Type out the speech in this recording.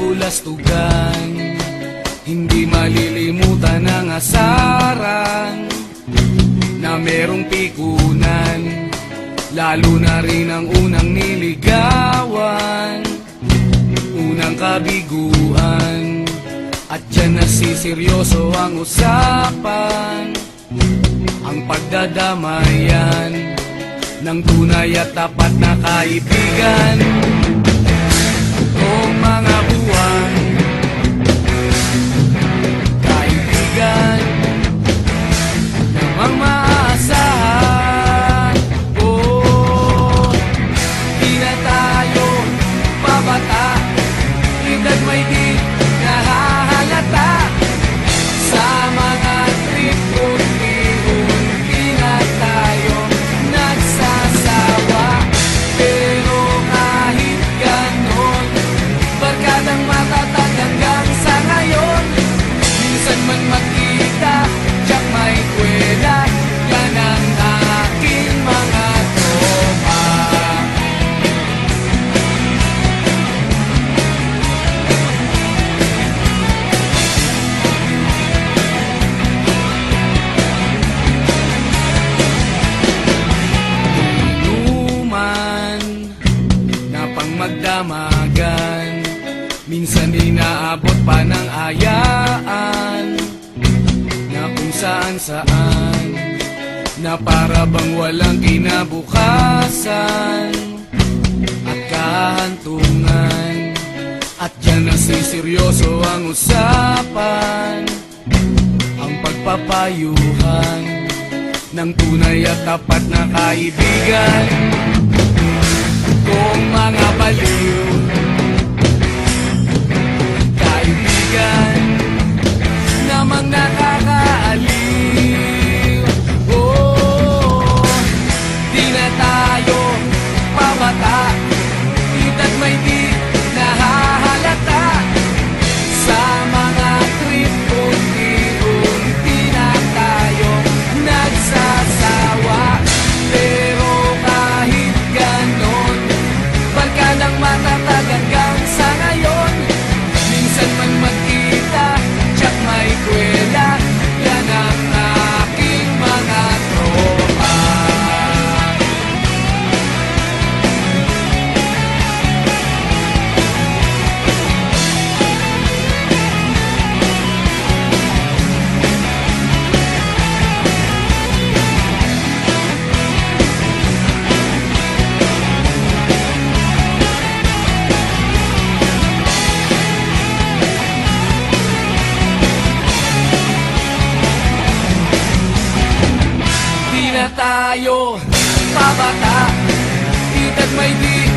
kabulastugan. Hindi malilimutan ang asaran na merong pikunan, lalo na rin ang unang niligawan, unang kabiguan. At dyan nasiseryoso ang usapan, ang pagdadamayan ng tunay at tapat na kaibigan. Kung mga buwan, kaibigan namang maaasahan. Oh, di na tayo pabata, edad may di nahahalata. Sa mga trip unti-unti na tayo nagsasawa. Pero kahit ganon, barkadang matatag hanggang sa ngayon. Minsan man magkita, tiyak may kwela, yan ang aking mga tropa. Inuman na pang magdamagan, minsan inaabot pa ng ayaan, na kung saan-saan, na para bang walang kinabukasan at kahantungan. At dyan nasiseryoso ang usapan, ang pagpapayuhan ng tunay at tapat na kaibigan. Kung mga baliw, kaibigan namang nakakaaliw. Oh, di na tayo pabata, edad may di nahahalata. Sa mga trip unti-unti na tayo nagsasawa. Pero kahit ganon, barkadang matatag hanggang sa ngayon. Minsan man magkita, tiyak may kwela, yan ang aking mga tropa. Di na tayo pabata, edad may di